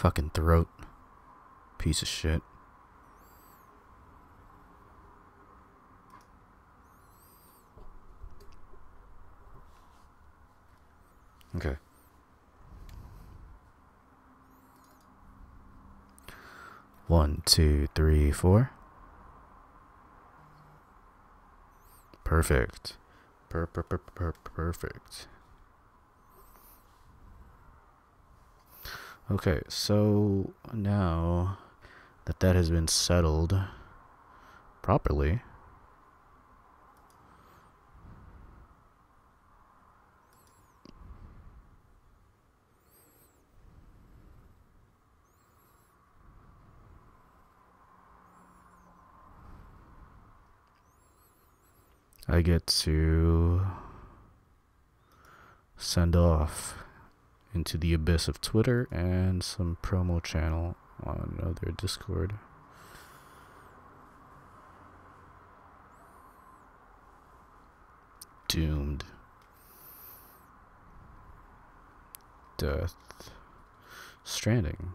Fucking throat. Piece of shit. Okay. One, two, three, four. Perfect. Perfect. Okay, so now that that has been settled properly, I get to send off into the abyss of Twitter and some promo channel on other Discord. Doomed. Death Stranding.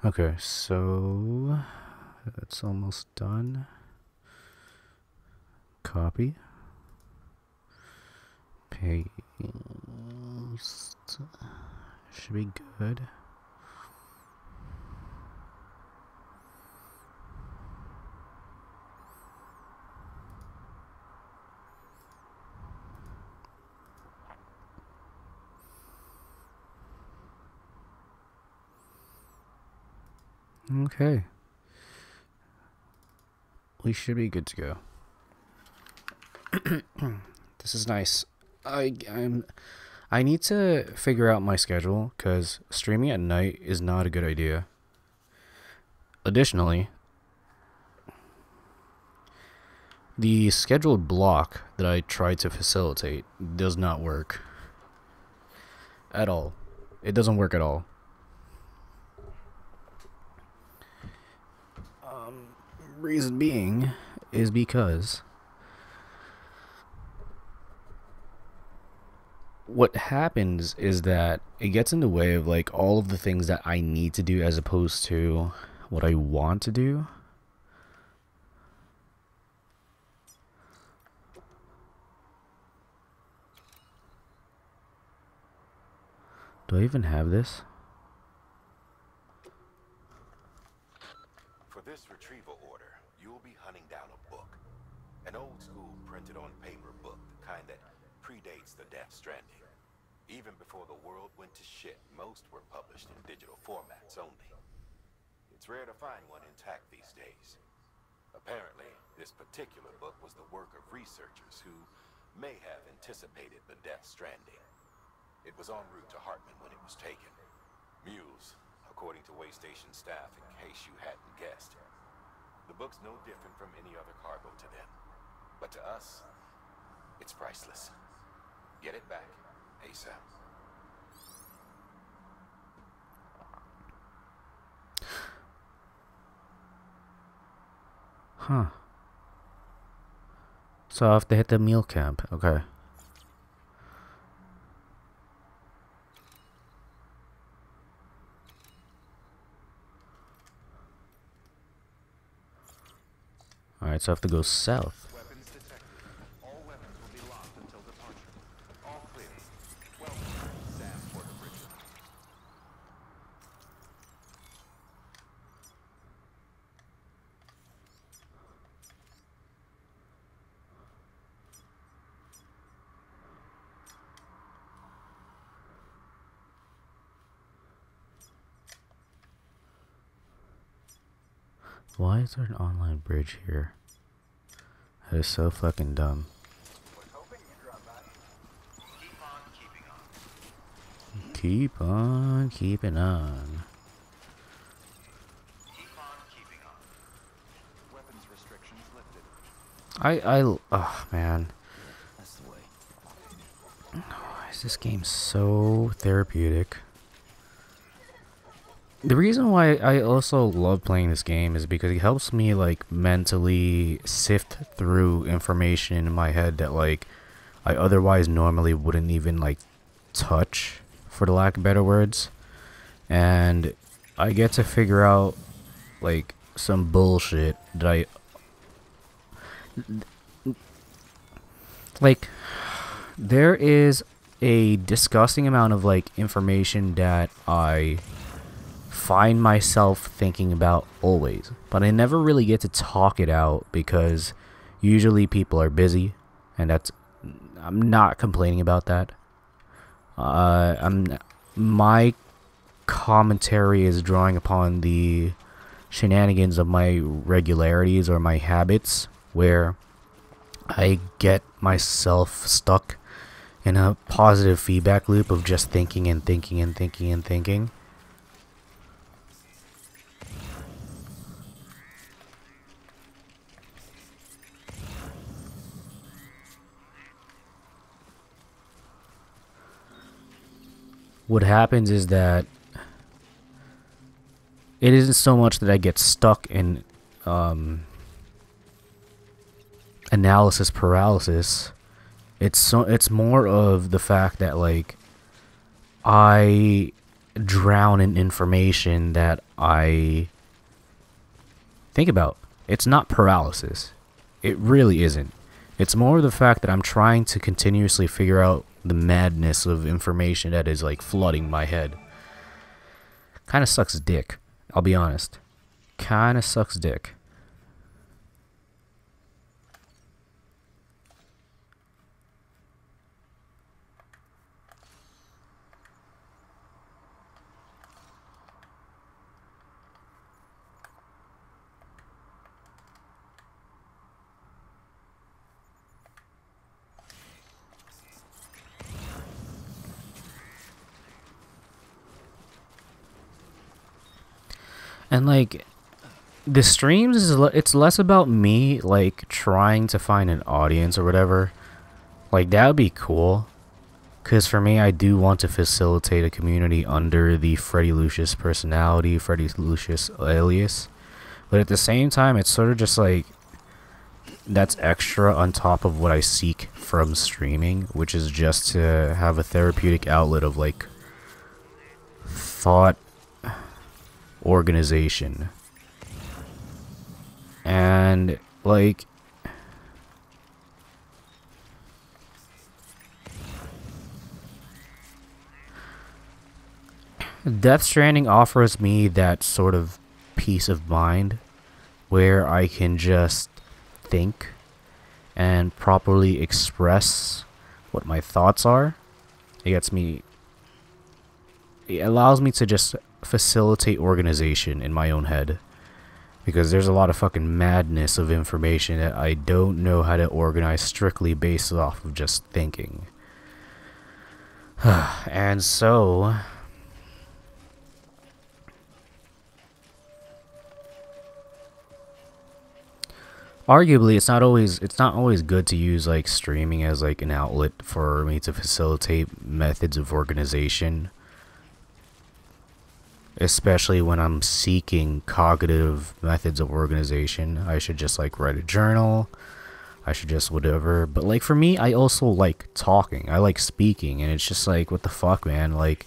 Okay, so it's almost done. Copy. Paste. Should be good. Okay. We should be good to go. This is nice. I need to figure out my schedule because streaming at night is not a good idea. Additionally, the scheduled block that I tried to facilitate does not work at all. It doesn't work at all. Reason being is because what happens is that it gets in the way of like all of the things that I need to do as opposed to what I want to do. Do I even have this? For this retrieval order, you'll be hunting down a book. An old school printed on paper book, the kind that predates the Death Stranding. Even before the world went to shit, most were published in digital formats only. It's rare to find one intact these days. Apparently, this particular book was the work of researchers who may have anticipated the Death Stranding. It was en route to Hartman when it was taken. Mules, according to Waystation staff, in case you hadn't guessed. The book's no different from any other cargo to them. But to us, it's priceless. Get it back, ASAP. Huh. So I have to hit the meal camp. Okay. Alright, so I have to go south. Weapons detected. All weapons will be locked until departure. All clear. Why is there an online bridge here? That is so fucking dumb. Keep on keeping on. Weapons restrictions lifted. Oh man. That's the way. Why is this game so therapeutic? The reason why I also love playing this game is because it helps me like mentally sift through information in my head that like I otherwise normally wouldn't even like touch, for the lack of better words. And I get to figure out like some bullshit that I like. There is a disgusting amount of like information that I find myself thinking about always, but I never really get to talk it out because usually people are busy, and I'm not complaining about that. My commentary is drawing upon the shenanigans of my regularities or my habits, where I get myself stuck in a positive feedback loop of just thinking and thinking and thinking and thinking. What happens is that it isn't so much that I get stuck in analysis paralysis. It's more of the fact that like I drown in information that I think about. It's not paralysis. It really isn't. It's more the fact that I'm trying to continuously figure out the madness of information that is like flooding my head. Kinda sucks dick, I'll be honest. Kinda sucks dick. And like the streams it's less about me like trying to find an audience or whatever. Like that would be cool, cause for me I do want to facilitate a community under the Freddy Lucius personality, Freddy Lucius alias. But at the same time, it's sort of just like that's extra on top of what I seek from streaming, which is just to have a therapeutic outlet of like thought organization. And like Death Stranding offers me that sort of peace of mind where I can just think and properly express what my thoughts are. It allows me to just facilitate organization in my own head, because there's a lot of fucking madness of information that I don't know how to organize strictly based off of just thinking. And so arguably it's not always good to use like streaming as like an outlet for me to facilitate methods of organization, especially when I'm seeking cognitive methods of organization. I should just like write a journal, I should just whatever. But like for me, I also like talking, I like speaking, and it's just like, what the fuck, man? Like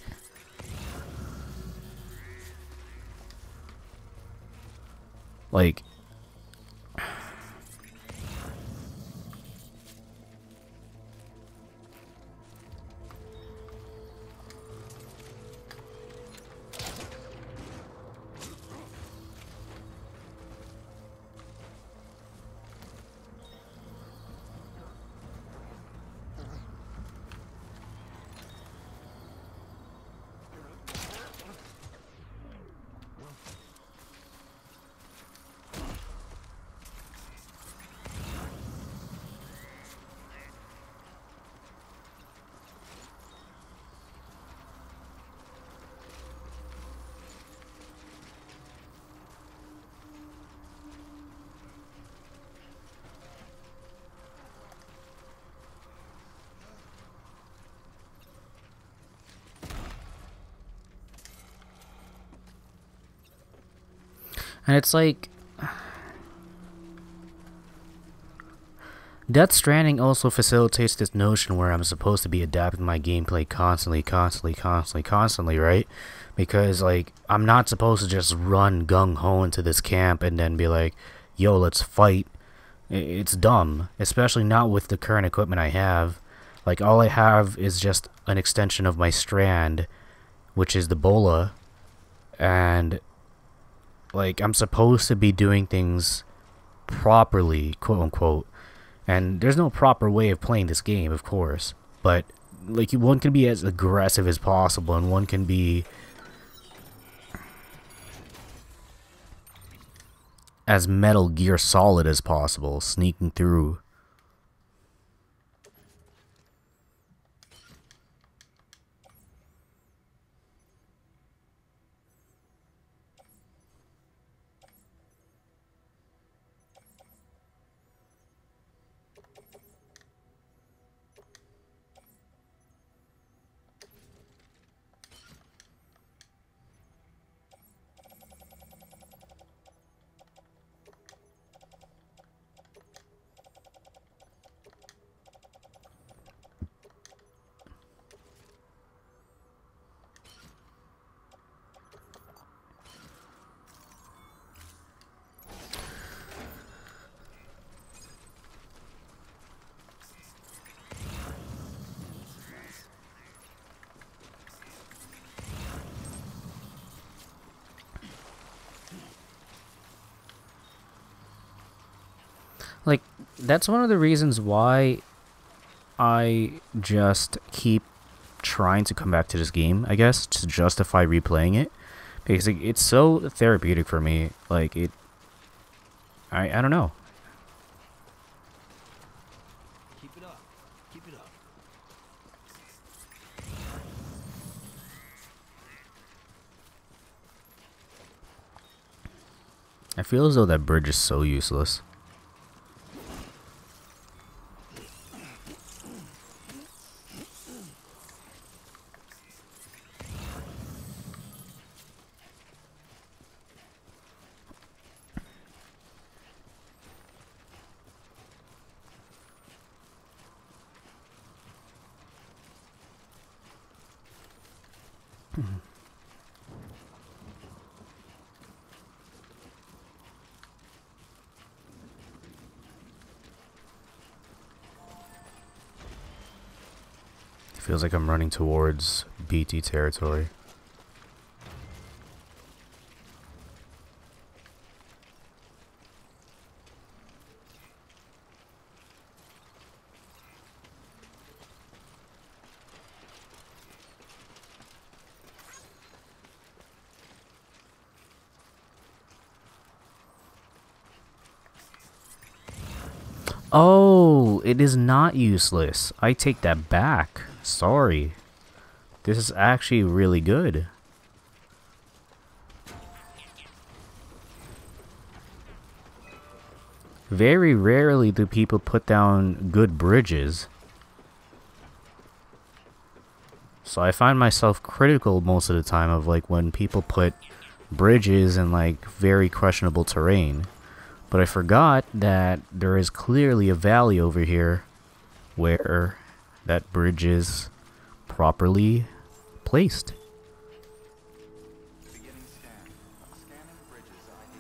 And it's like, Death Stranding also facilitates this notion where I'm supposed to be adapting my gameplay constantly, right? Because, like, I'm not supposed to just run gung-ho into this camp and then be like, yo, let's fight. It's dumb, especially not with the current equipment I have. Like, all I have is just an extension of my Strand, which is the Bola, and, like, I'm supposed to be doing things properly, quote-unquote. And there's no proper way of playing this game, of course. But, like, one can be as aggressive as possible, and one can be as Metal Gear Solid as possible, sneaking through. Like, that's one of the reasons why I just keep trying to come back to this game, I guess, to justify replaying it. Because it's so therapeutic for me. Like, I don't know. Keep it up. Keep it up. I feel as though that bridge is so useless. Feels like I'm running towards BT territory. Oh, it is not useless. I take that back. Sorry. This is actually really good. Very rarely do people put down good bridges. So I find myself critical most of the time of like when people put bridges in like very questionable terrain. But I forgot that there is clearly a valley over here where that bridge is properly placed. Beginning scan. Scanning bridges ID.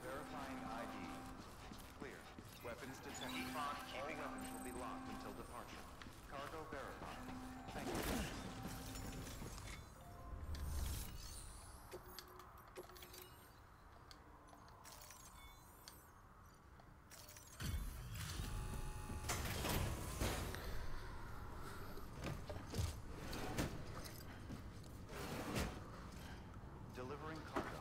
Verifying ID. Clear. Weapons detected. All weapons will be locked until departure. Cargo verified. Thank you. Delivering cargo.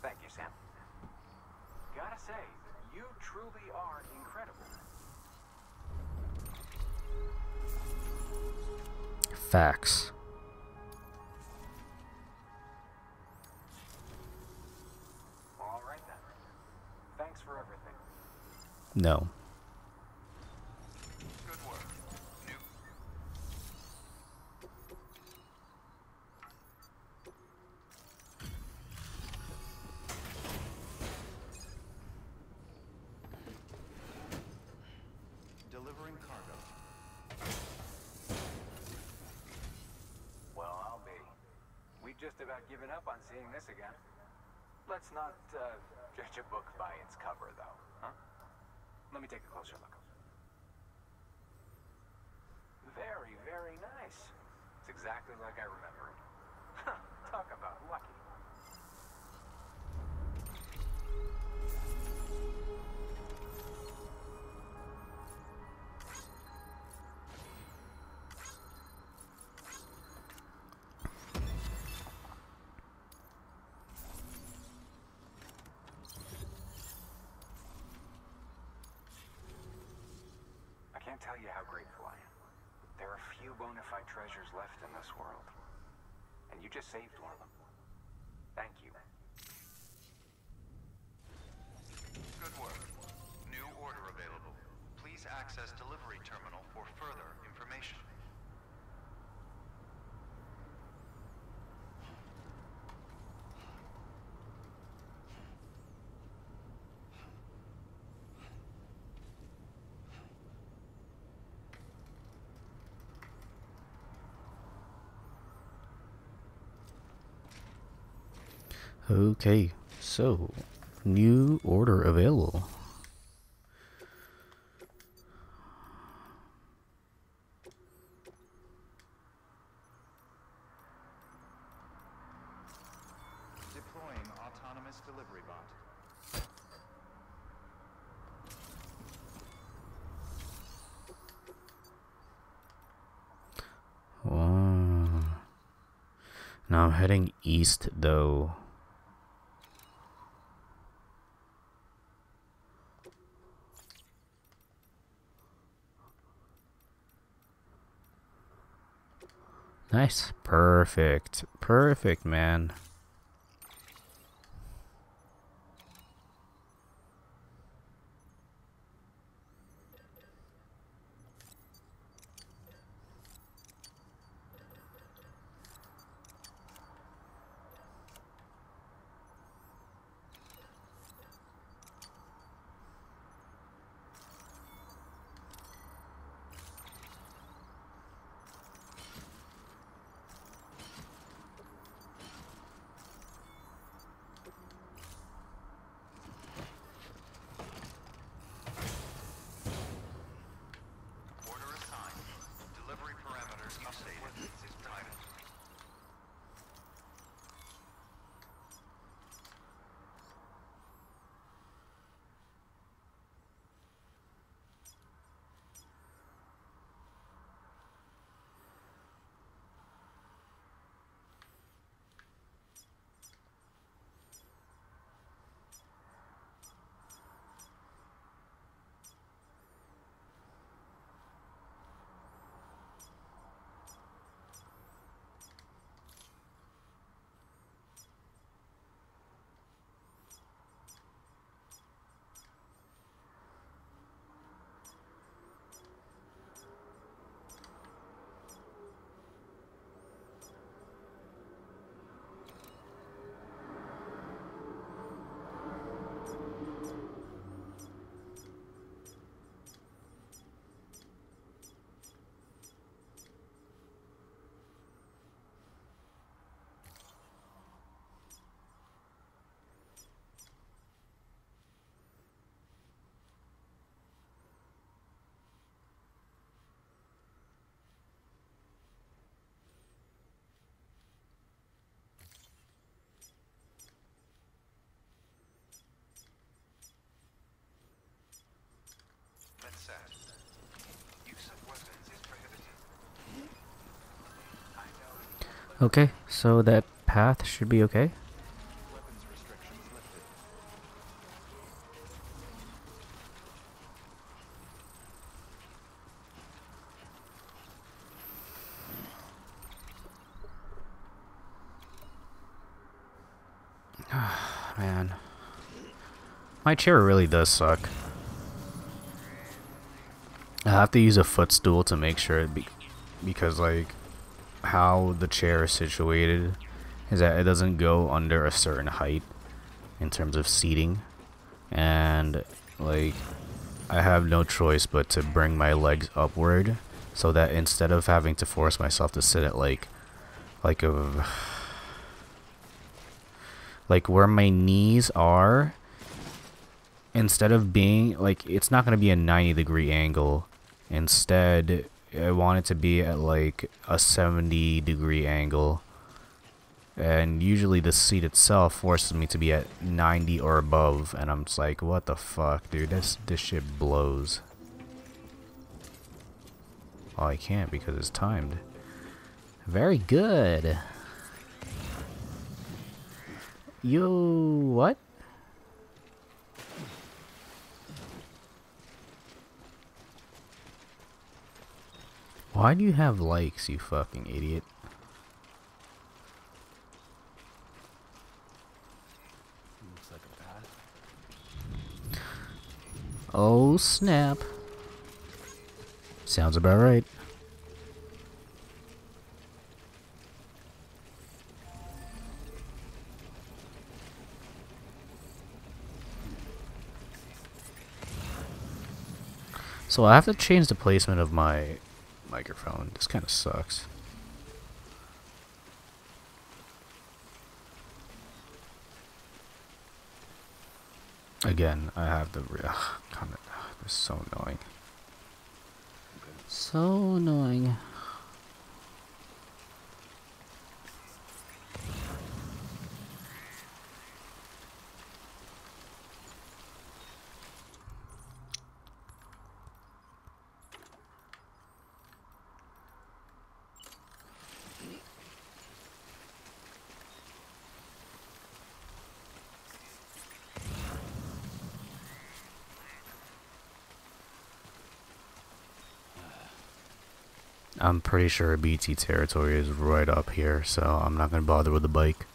Thank you, Sam. Gotta say, you truly are incredible. Facts. All right then. Thanks for everything. No. Good work. New. just about given up on seeing this again. Let's not judge a book by its cover, though, huh? Let me take a closer look. Very, very nice. It's exactly like I remember it. Talk about lucky. I can't tell you how grateful I am. There are few bona fide treasures left in this world. And you just saved one of them. Thank you. Good work. New order available. Please access delivery terminal for further information. Okay, so new order available. Deploying autonomous delivery bot. Wow. Now I'm heading east though. Nice. Perfect. Perfect, man. Okay, so that path should be okay. Weapons restrictions lifted. Man, my chair really does suck. I have to use a footstool to make sure because like how the chair is situated is that it doesn't go under a certain height in terms of seating, and like I have no choice but to bring my legs upward so that instead of having to force myself to sit at like a Like where my knees are, instead of being like, it's not going to be a 90-degree angle. Instead, I want it to be at like a 70-degree angle. And usually the seat itself forces me to be at 90 or above, and I'm just like, what the fuck, dude? This shit blows. Well, I can't because it's timed. Very good. Yo, what? Why do you have likes, you fucking idiot? Looks like a path. Oh, snap. Sounds about right. So I have to change the placement of my microphone. This kind of sucks. Again, I have the comment. This is so annoying. So annoying. I'm pretty sure BT territory is right up here, so I'm not gonna bother with the bike.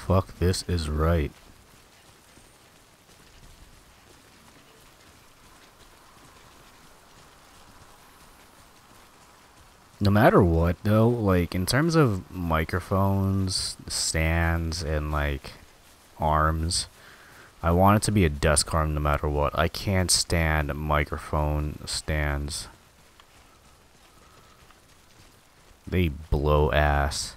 Fuck, this is right. No matter what, though, like, in terms of microphones, stands, and, like, arms, I want it to be a desk arm no matter what. I can't stand microphone stands. They blow ass.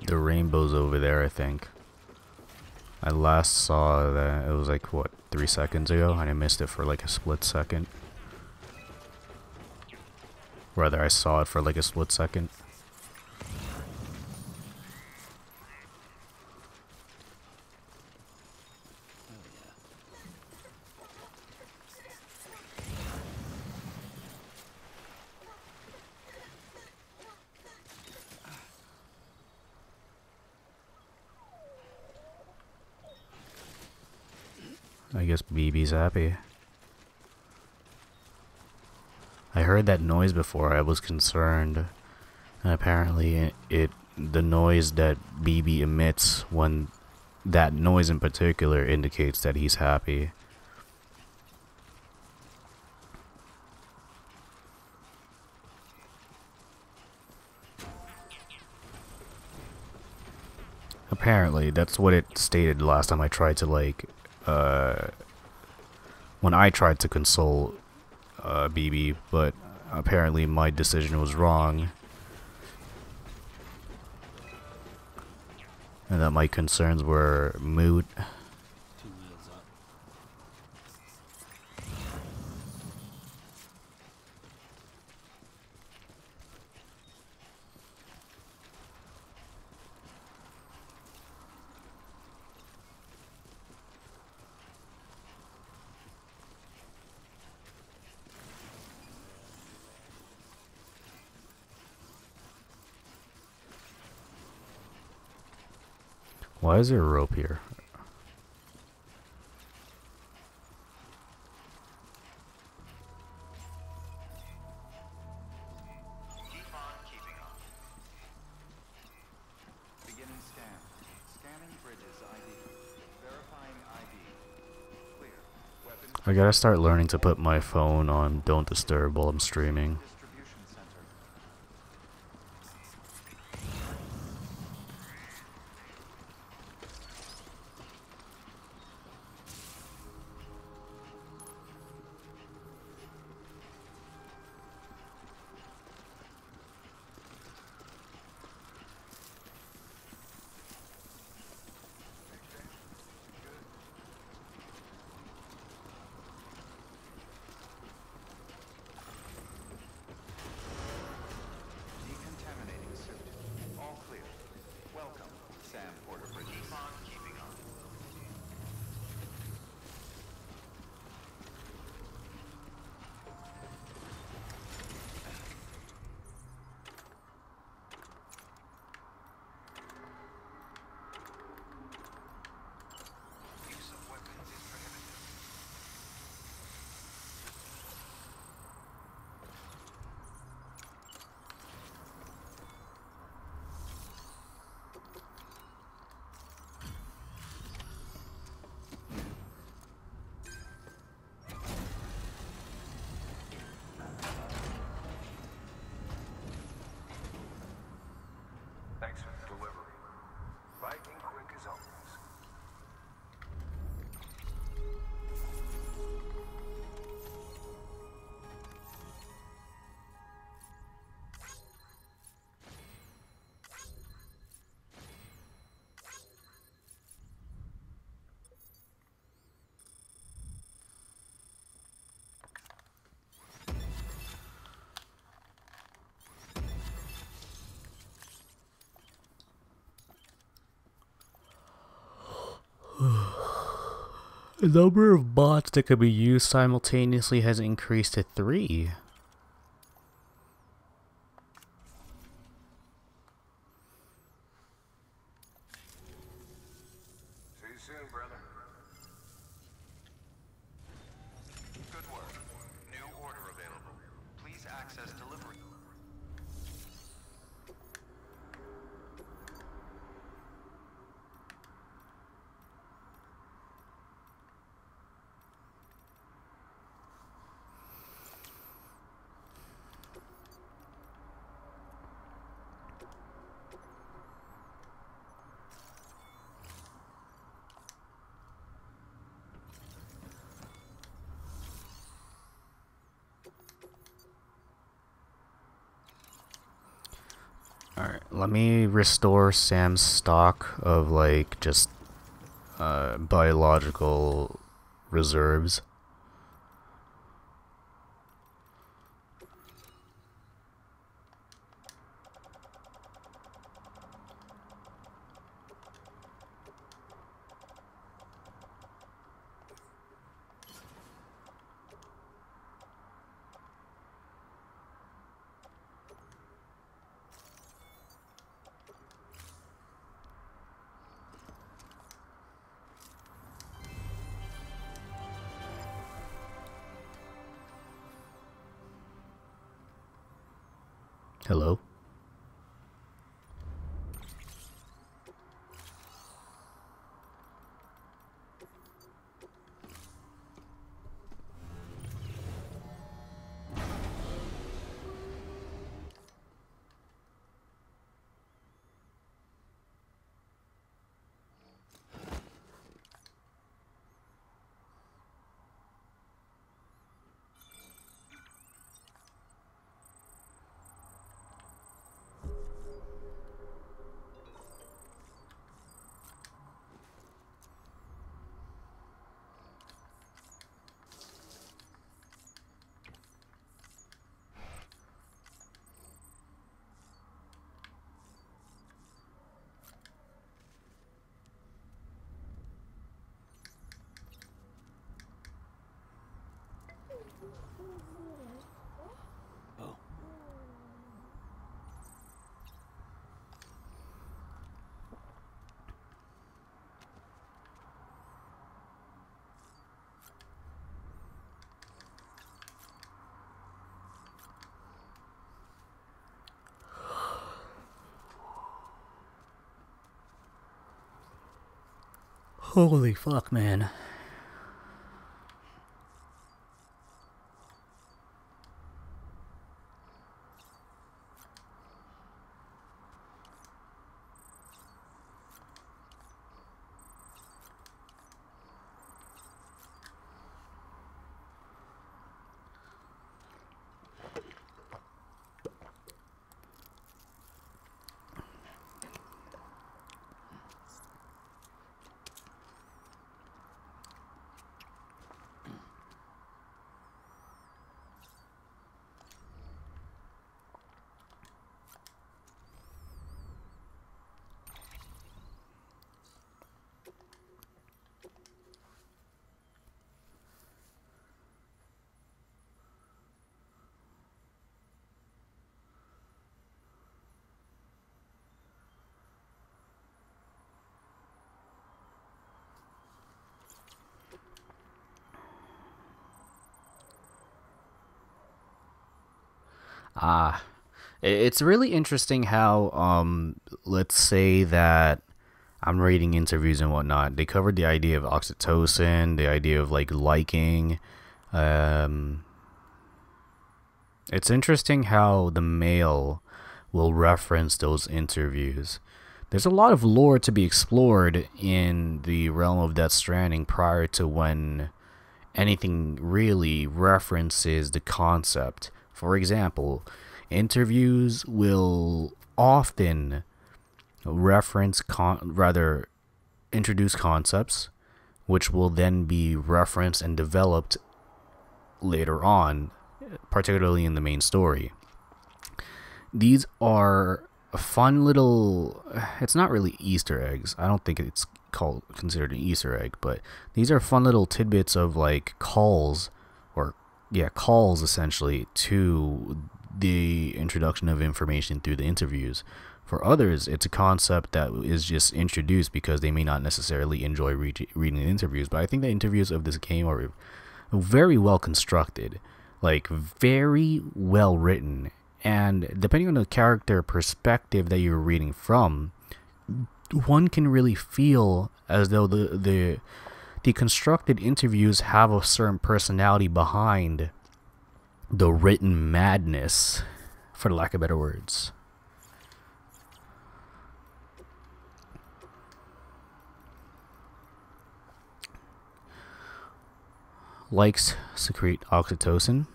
The rainbow's over there, I think. I last saw that, it was like, what, 3 seconds ago? And I missed it for like a split second. Rather, I saw it for like a split second. I guess BB's happy. I heard that noise before. I was concerned. And apparently the noise that BB emits, when that noise in particular indicates that he's happy. Apparently, that's what it stated last time I tried to, like, when I tried to console BB, but apparently my decision was wrong. And that my concerns were moot. 2 wheels up. Why is there a rope here? Keep on keeping on. Beginning scan. Scanning bridges ID. Verifying ID. Clear. Weapons I gotta start learning to put my phone on Don't Disturb while I'm streaming. distribution center. Decontaminating suit. All clear. Welcome, Sam Porter Bridges. Keep on keeping on. Use of weapons is prohibited. Thanks for the delivery. Lightning quick as always. The number of bots that could be used simultaneously has increased to 3. See you soon, brother. Good work. New order available. Please access delivery. Alright, let me restore Sam's stock of, like, just biological reserves. Hello? Oh. Holy fuck, man. Ah, it's really interesting how, let's say that I'm reading interviews and whatnot. They covered the idea of oxytocin, the idea of like liking. Um, it's interesting how the male will reference those interviews. There's a lot of lore to be explored in the realm of Death Stranding prior to when anything really references the concept. For example, interviews will often reference rather introduce concepts which will then be referenced and developed later on, particularly in the main story. These are fun little, it's not really Easter eggs. I don't think it's considered an Easter egg, but these are fun little tidbits of like calls, or yeah, calls essentially to the introduction of information through the interviews. For others, it's a concept that is just introduced because they may not necessarily enjoy reading the interviews. But I think the interviews of this game are very well constructed, like very well written, and depending on the character perspective that you're reading from, one can really feel as though the constructed interviews have a certain personality behind the written madness, for lack of better words. Likes secrete oxytocin.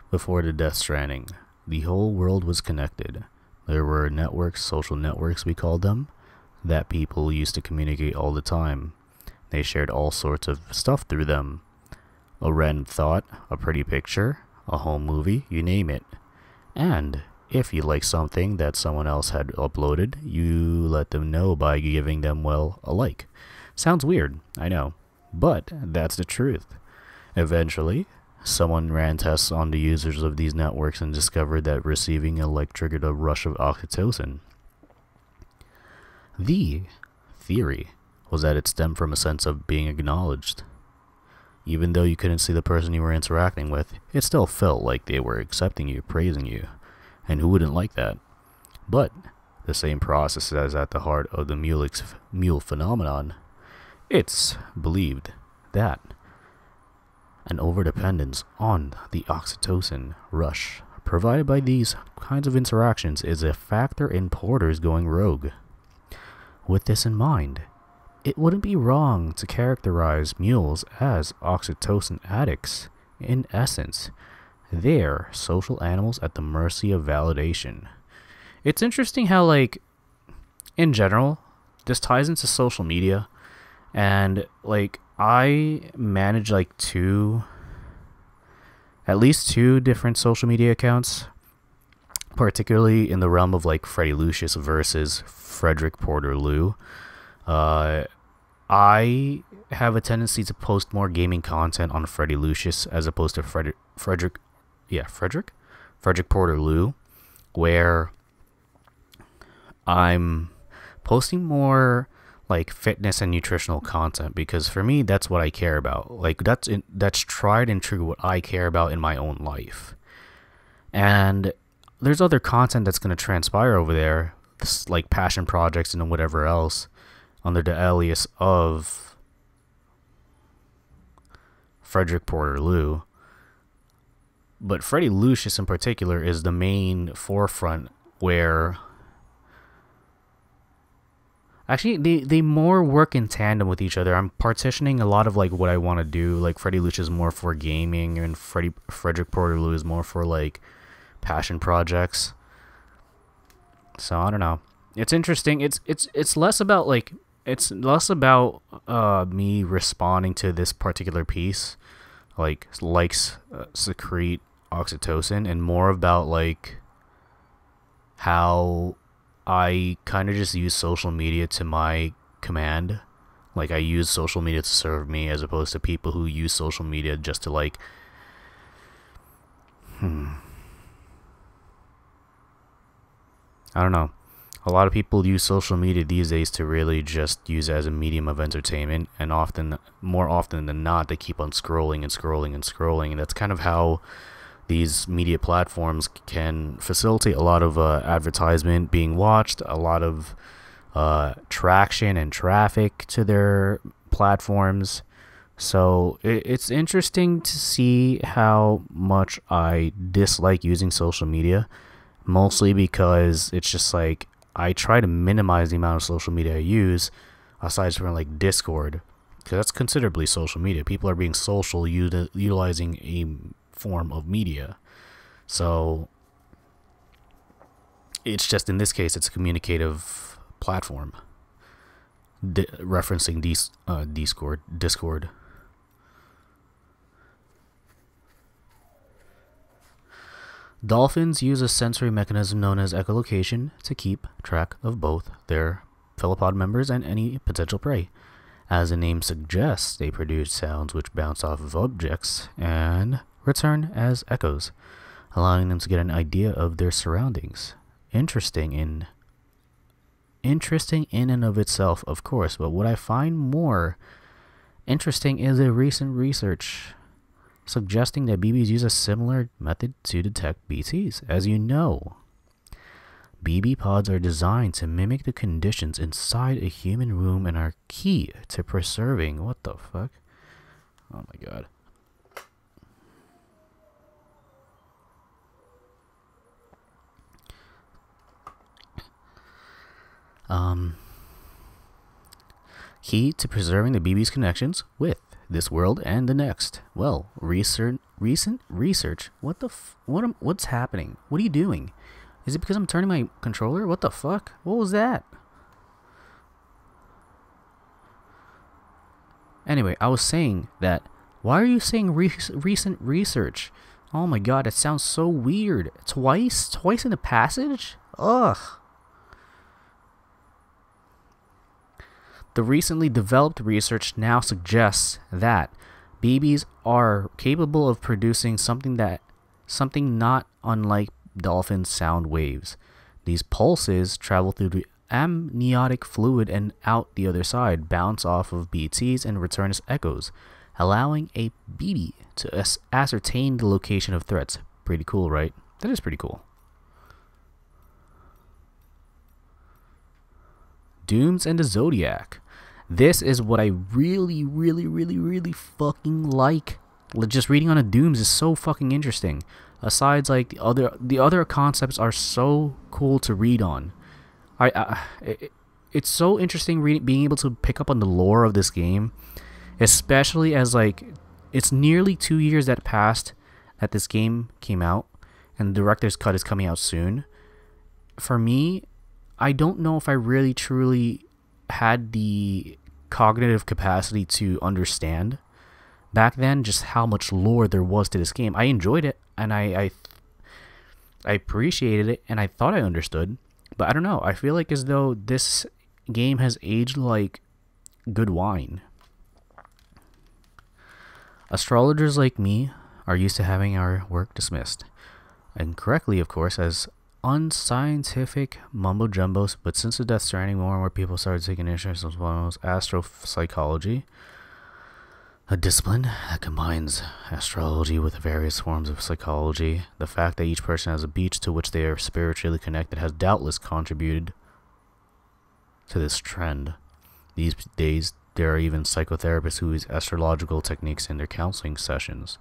Before the Death Stranding, the whole world was connected. There were networks, social networks we called them, that people used to communicate all the time. They shared all sorts of stuff through them. A random thought, a pretty picture, a home movie, you name it. And if you like something that someone else had uploaded, you let them know by giving them, well, a like. Sounds weird, I know, but that's the truth. Eventually, someone ran tests on the users of these networks and discovered that receiving a like triggered a rush of oxytocin. The theory was that it stemmed from a sense of being acknowledged. Even though you couldn't see the person you were interacting with, it still felt like they were accepting you, praising you. And who wouldn't like that? But the same process is at the heart of the mule phenomenon. It's believed that an overdependence on the oxytocin rush provided by these kinds of interactions is a factor in porters going rogue. With this in mind, it wouldn't be wrong to characterize mules as oxytocin addicts. In essence, they're social animals at the mercy of validation. It's interesting how, like, in general, this ties into social media, and, like, I manage, like, at least two different social media accounts, particularly in the realm of, like, Freddie Lucius versus Frederick Porter Lou. I have a tendency to post more gaming content on Freddie Lucius as opposed to Frederick Porter Lou, where I'm posting more like fitness and nutritional content, because for me that's what I care about. Like that's tried and true what I care about in my own life. And there's other content that's going to transpire over there, like passion projects and whatever else, under the alias of Frederick Porter Lou. But Freddie Lucius in particular is the main forefront, where actually they more work in tandem with each other. I'm partitioning a lot of like what I want to do. Like Freddie Lucius is more for gaming, and Frederick Porter Lou is more for like passion projects. So I don't know. It's interesting. It's less about like me responding to this particular piece, like likes secrete oxytocin, and more about like how I kind of just use social media to my command. Like I use social media to serve me, as opposed to people who use social media just to like I don't know. A lot of people use social media these days to really just use it as a medium of entertainment, and more often than not, they keep on scrolling and scrolling and scrolling, and that's kind of how these media platforms can facilitate a lot of advertisement being watched, a lot of traction and traffic to their platforms. So it's interesting to see how much I dislike using social media, mostly because it's just like I try to minimize the amount of social media I use, aside from like Discord, because that's considerably social media. People are being social utilizing a form of media. So it's just, in this case, it's a communicative platform, referencing Discord. Dolphins use a sensory mechanism known as echolocation to keep track of both their phelipod members and any potential prey. As the name suggests, they produce sounds which bounce off of objects and return as echoes, allowing them to get an idea of their surroundings. Interesting in and of itself, of course, but what I find more interesting is a recent research suggesting that BBs use a similar method to detect BTs. As you know, BB pods are designed to mimic the conditions inside a human room and are key to preserving... What the fuck? Oh my god. Key to preserving the BB's connections with this world and the next. Well, recent research. What's happening? What are you doing? Is it because I'm turning my controller? What the fuck? What was that? Anyway, I was saying that. Why are you saying recent research? Oh my god, it sounds so weird. Twice in a passage? Ugh. The recently developed research now suggests that BBs are capable of producing something not unlike dolphin sound waves. These pulses travel through the amniotic fluid and out the other side, bounce off of BTs, and return as echoes, allowing a BB to ascertain the location of threats. Pretty cool, right? That is pretty cool. Dooms and the Zodiac. This is what I really fucking like. Just reading on the Dooms is so fucking interesting. Asides, like, the other concepts are so cool to read on. It's so interesting being able to pick up on the lore of this game, especially as, like, it's nearly 2 years that passed that this game came out, and the director's cut is coming out soon. For me, I don't know if I really truly had the cognitive capacity to understand back then just how much lore there was to this game. I enjoyed it, and I appreciated it, and I thought I understood, but I don't know. I feel like as though this game has aged like good wine. Astrologers like me are used to having our work dismissed, and correctly, of course, as unscientific mumbo jumbos. But since the Death Stranding, more and more people started taking interest in astropsychology, a discipline that combines astrology with various forms of psychology. The fact that each person has a beach to which they are spiritually connected has doubtless contributed to this trend. These days, there are even psychotherapists who use astrological techniques in their counseling sessions.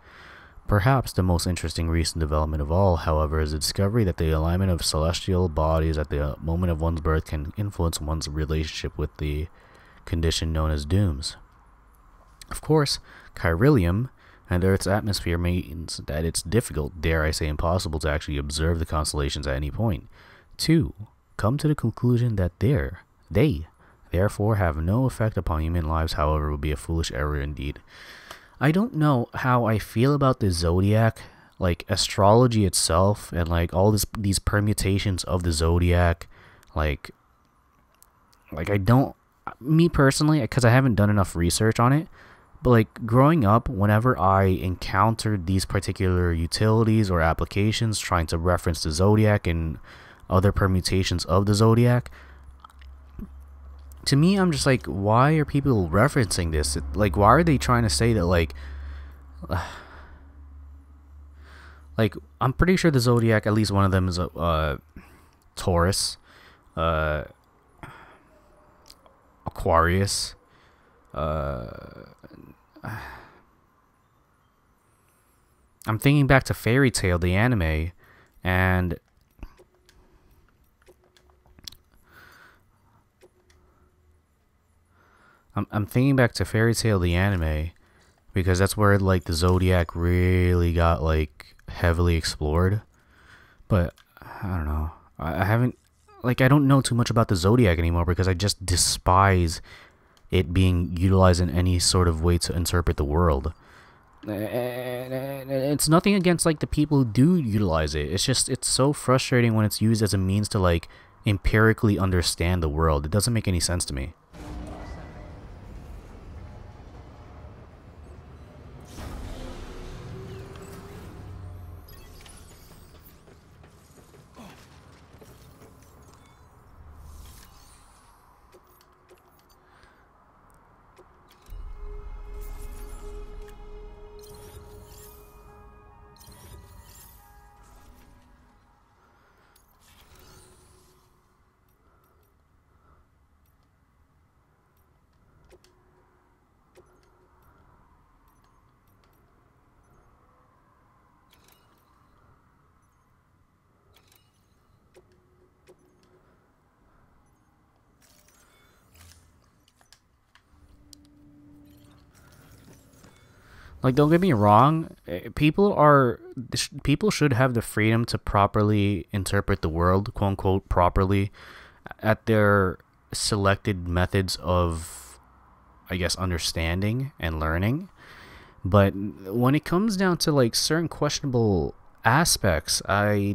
Perhaps the most interesting recent development of all, however, is the discovery that the alignment of celestial bodies at the moment of one's birth can influence one's relationship with the condition known as dooms. Of course, chiralium and Earth's atmosphere means that it's difficult, dare I say impossible, to actually observe the constellations at any point. 2. Come to the conclusion that they therefore have no effect upon human lives, however, would be a foolish error indeed. I don't know how I feel about the zodiac, like astrology itself, and like all these permutations of the zodiac, like I don't, me personally, because I haven't done enough research on it, but like growing up, whenever I encountered these particular utilities or applications trying to reference the zodiac and other permutations of the zodiac, to me, I'm just like, why are people referencing this? Like, why are they trying to say that, like, I'm pretty sure the zodiac, at least one of them is Taurus, Aquarius, I'm thinking back to Fairy Tail, the anime, and I'm thinking back to Fairy Tail, the anime, because that's where like the zodiac really got like heavily explored. But I don't know. I haven't, like, I don't know too much about the zodiac anymore because I just despise it being utilized in any sort of way to interpret the world. It's nothing against like the people who do utilize it. It's just, it's so frustrating when it's used as a means to like empirically understand the world. It doesn't make any sense to me. Like, don't get me wrong, people should have the freedom to properly interpret the world, quote unquote, properly, at their selected methods of, I guess, understanding and learning. But when it comes down to like certain questionable aspects, I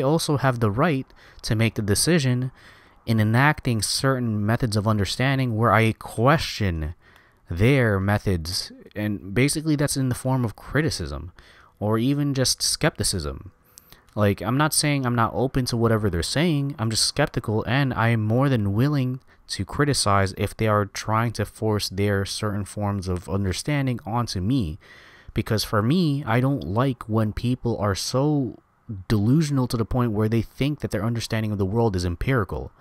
also have the right to make the decision in enacting certain methods of understanding where I question their methods, and basically that's in the form of criticism or even just skepticism. Like, I'm not saying I'm not open to whatever they're saying, I'm just skeptical, and I am more than willing to criticize if they are trying to force their certain forms of understanding onto me. Because for me, I don't like when people are so delusional to the point where they think that their understanding of the world is empirical.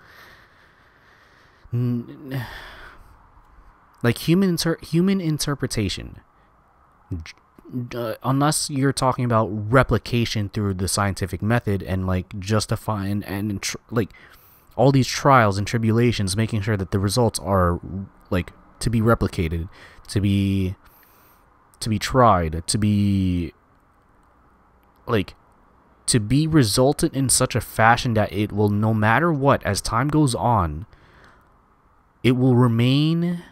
like human interpretation, unless you're talking about replication through the scientific method and like justifying and like all these trials and tribulations, making sure that the results are like to be replicated, to be tried, to be like to be resultant in such a fashion that it will, no matter what, as time goes on, it will remain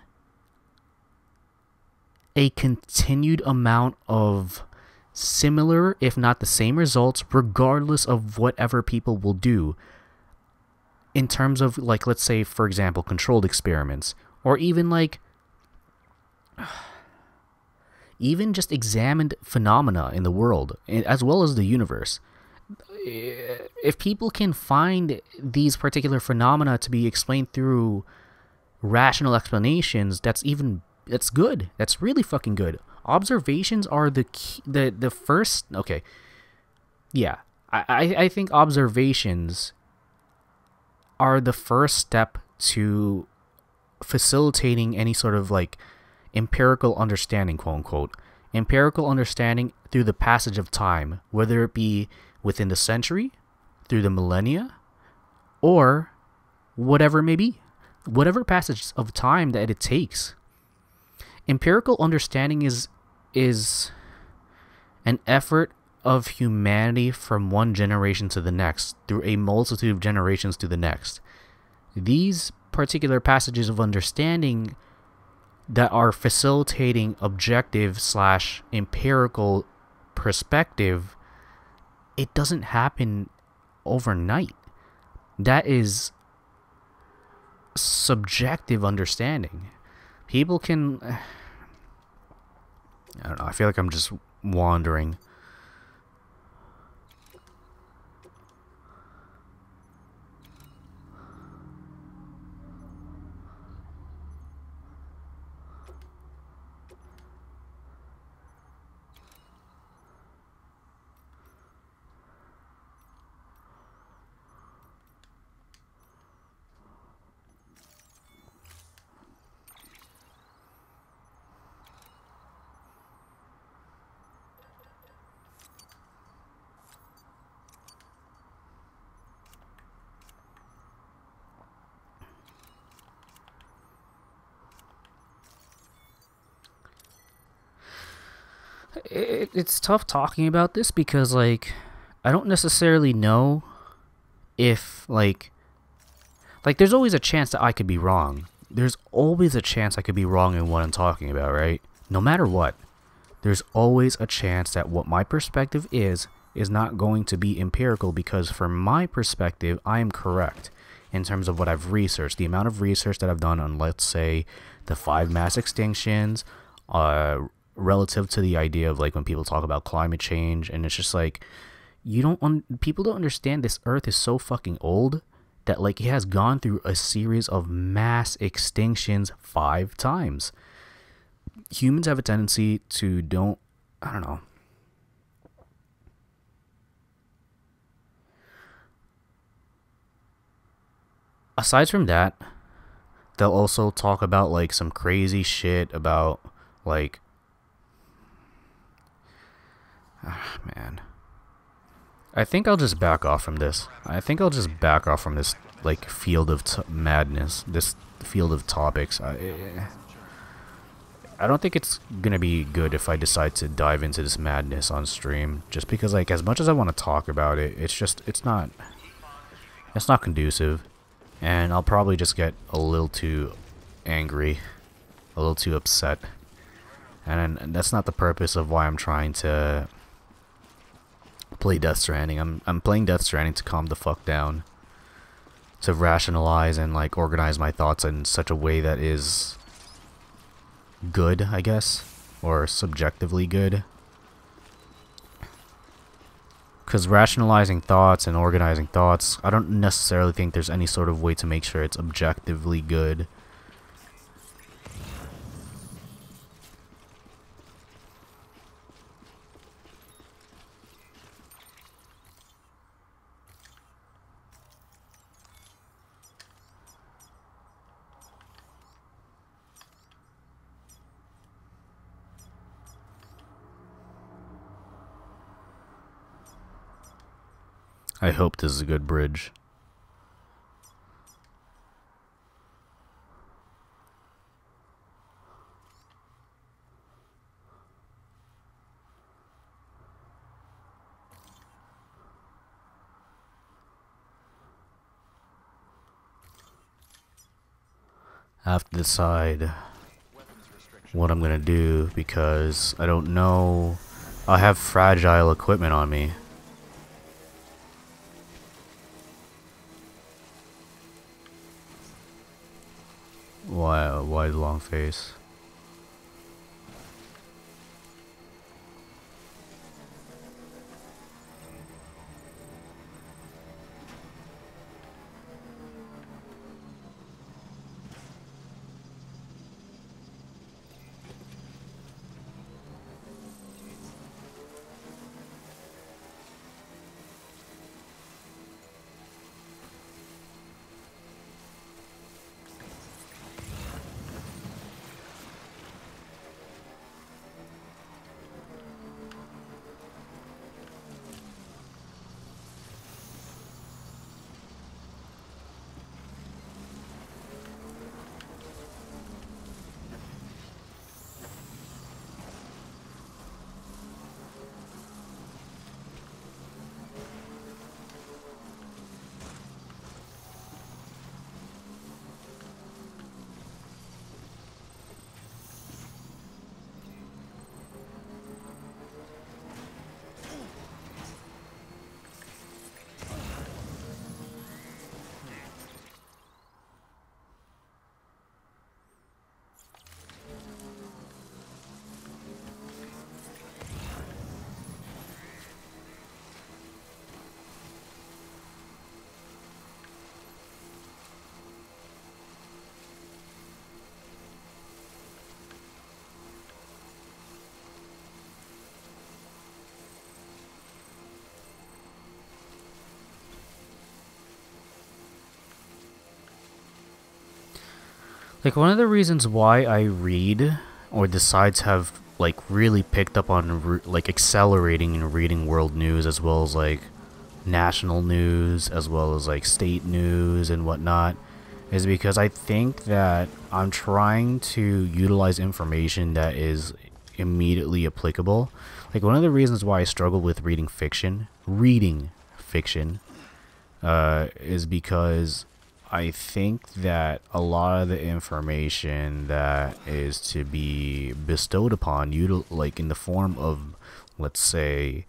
a continued amount of similar, if not the same results, regardless of whatever people will do. In terms of, like, let's say, for example, controlled experiments, or even like even just examined phenomena in the world, as well as the universe. If people can find these particular phenomena to be explained through rational explanations, that's good. That's really fucking good. Observations are the key, the first. Okay, yeah, I think observations are the first step to facilitating any sort of like empirical understanding, quote unquote, empirical understanding through the passage of time, whether it be within the century, through the millennia, or whatever it may be, whatever passage of time that it takes. Empirical understanding is an effort of humanity from one generation to the next, through a multitude of generations to the next. These particular passages of understanding that are facilitating objective / empirical perspective, it doesn't happen overnight. That is subjective understanding. People can, I don't know, I feel like I'm just wandering. It's tough talking about this because, like, I don't necessarily know if, like, there's always a chance that I could be wrong. There's always a chance I could be wrong in what I'm talking about, right? No matter what, there's always a chance that what my perspective is not going to be empirical, because from my perspective, I am correct in terms of what I've researched. The amount of research that I've done on, let's say, the 5 mass extinctions, relative to the idea of, like, when people talk about climate change, and it's just like, people don't understand this earth is so fucking old that, like, it has gone through a series of mass extinctions 5 times. Humans have a tendency to I don't know. Aside from that, they'll also talk about, like, some crazy shit about, like, man, I think I'll just back off from this. Like, field of madness, this field of topics. I don't think it's gonna be good if I decide to dive into this madness on stream, just because, like, as much as I want to talk about it, it's not conducive, and I'll probably just get a little too angry, a little too upset, and that's not the purpose of why I'm trying to play Death Stranding. I'm playing Death Stranding to calm the fuck down, to rationalize and, like, organize my thoughts in such a way that is good, I guess, or subjectively good. Because rationalizing thoughts and organizing thoughts, I don't necessarily think there's any sort of way to make sure it's objectively good. I hope this is a good bridge. I have to decide what I'm gonna do because I don't know. I have fragile equipment on me. Why the long face? Like, one of the reasons why I read or decide to have like really picked up on like accelerating and reading world news as well as like national news as well as like state news and whatnot is because I think that I'm trying to utilize information that is immediately applicable. Like, one of the reasons why I struggle with reading fiction is because I think that a lot of the information that is to be bestowed upon you, like in the form of, let's say,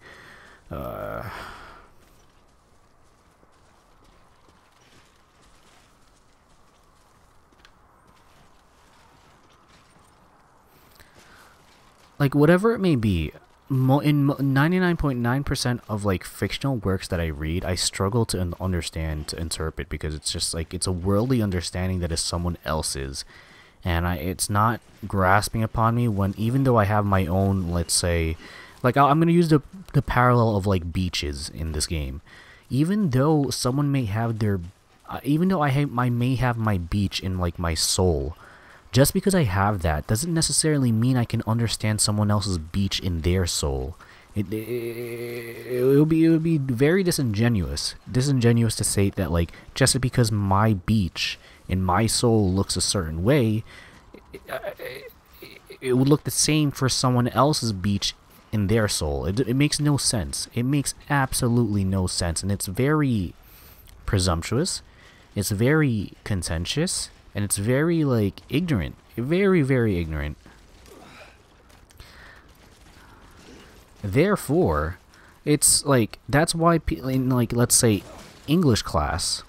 like whatever it may be, in 99.9% of like fictional works that I read, I struggle to understand, to interpret, because it's just like it's a worldly understanding that is someone else's, and it's not grasping upon me when, even though I have my own, let's say, like I'm gonna use the parallel of like beaches in this game. Even though someone may have their, even though I may have my beach in like my soul. Just because I have that doesn't necessarily mean I can understand someone else's beach in their soul. It would be very disingenuous to say that like just because my beach in my soul looks a certain way, it would look the same for someone else's beach in their soul. It makes no sense. It makes absolutely no sense, and it's very presumptuous. It's very contentious. And it's very, like, ignorant. Very, very ignorant. Therefore, it's, like, that's why, in, like, let's say, English class,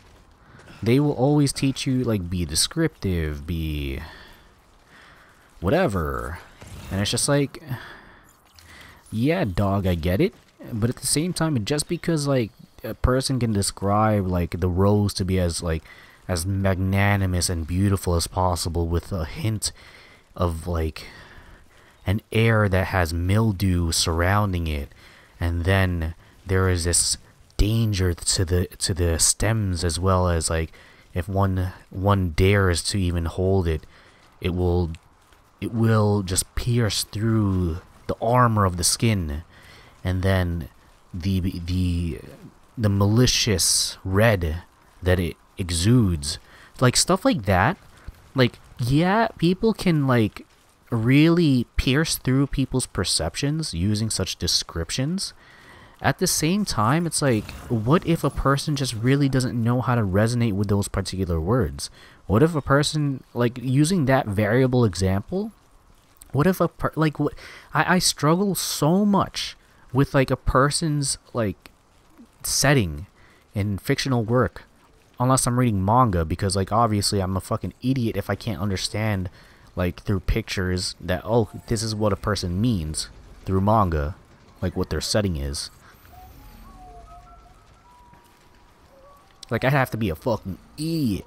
they will always teach you, like, be descriptive, be whatever. And it's just like, yeah, dog, I get it. But at the same time, just because, like, a person can describe, like, the rose to be as, like, as magnanimous and beautiful as possible with a hint of like an air that has mildew surrounding it, and then there is this danger to the stems as well, as like if one dares to even hold it, it will just pierce through the armor of the skin, and then the the malicious red that it exudes, like stuff like that. Like, yeah, people can like really pierce through people's perceptions using such descriptions. At the same time, it's like, what if a person just really doesn't know how to resonate with those particular words? What if a person, like, using that variable example, what if I struggle so much with like a person's like setting in fictional work, unless I'm reading manga, because like obviously I'm a fucking idiot if I can't understand like through pictures that, oh, this is what a person means through manga, like what their setting is. Like, I'd have to be a fucking idiot.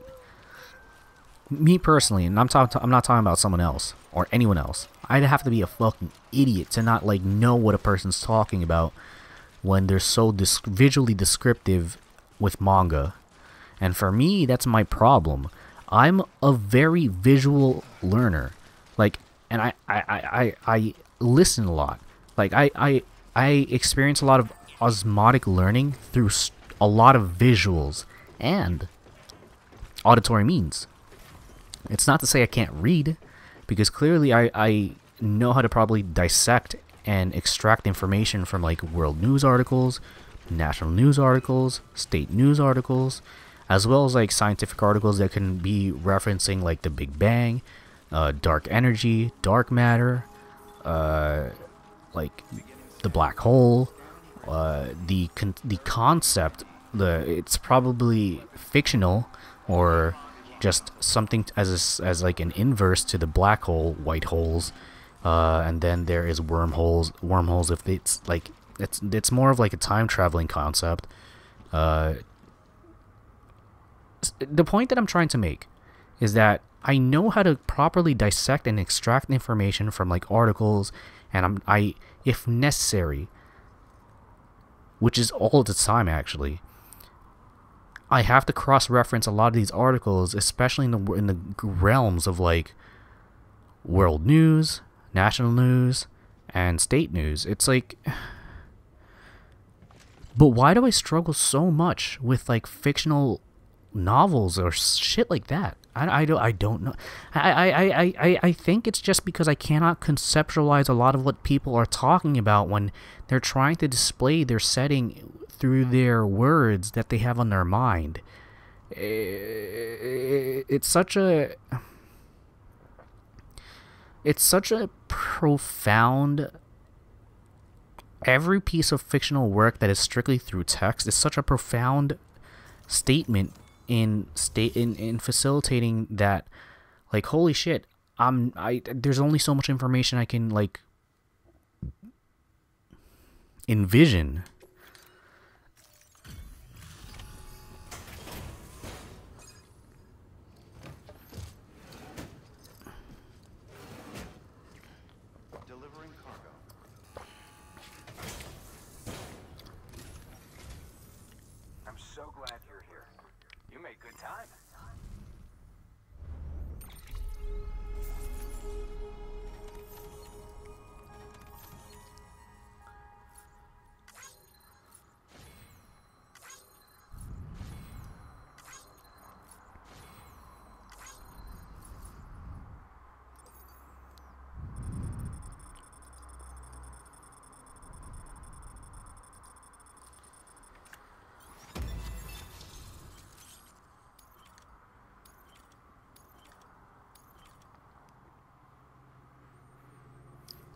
Me personally, and I'm not talking about someone else or anyone else. I'd have to be a fucking idiot to not like know what a person's talking about when they're so visually descriptive with manga. And for me, that's my problem. I'm a very visual learner. Like, and I listen a lot. Like, I experience a lot of osmotic learning through a lot of visuals and auditory means. It's not to say I can't read, because clearly I know how to probably dissect and extract information from like world news articles, national news articles, state news articles, as well as like scientific articles that can be referencing like the Big Bang, dark energy, dark matter, like the black hole, the concept. It's probably fictional or just something as like an inverse to the black hole, white holes, and then there is wormholes. If it's like it's more of like a time traveling concept. The point that I'm trying to make is that I know how to properly dissect and extract information from like articles, and I if necessary, which is all the time actually, I have to cross-reference a lot of these articles, especially in the realms of like world news, national news, and state news. It's like, but why do I struggle so much with like fictional novels or shit like that? I don't know. I think it's just because I cannot conceptualize a lot of what people are talking about when they're trying to display their setting through their words that they have on their mind. It's such a profound. Every piece of fictional work that is strictly through text is such a profound statement in facilitating that, like, holy shit, there's only so much information I can like envision. Delivering cargo. I'm so glad you're here. You made good time.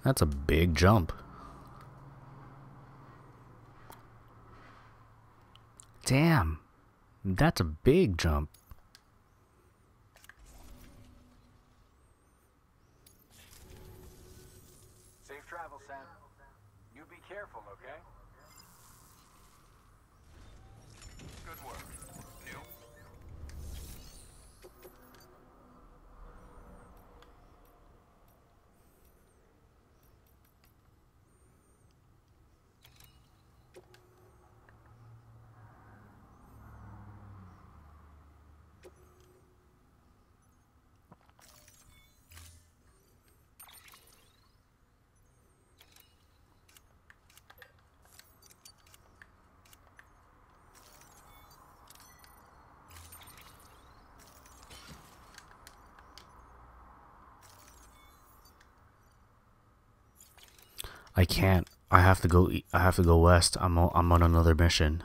That's a big jump. Damn. That's a big jump. Safe travel, Sam. You be careful, okay? Good work. New. I can't. I have to go. I have to go west. I'm on another mission.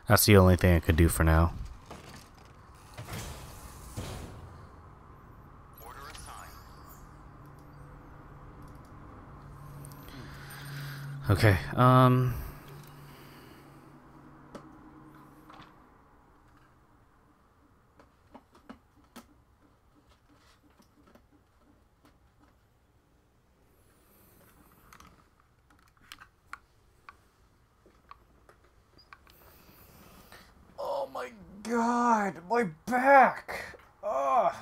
That's the only thing I could do for now. Order assigned. Okay, Oh my god, my back! Ugh.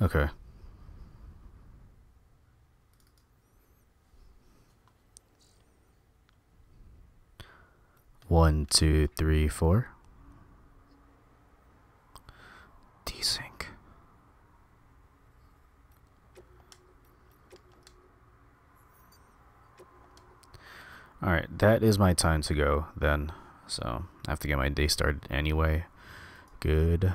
okay. One, two, three, four. Desync. Alright, that is my time to go then. So, I have to get my day started anyway. Goodbye.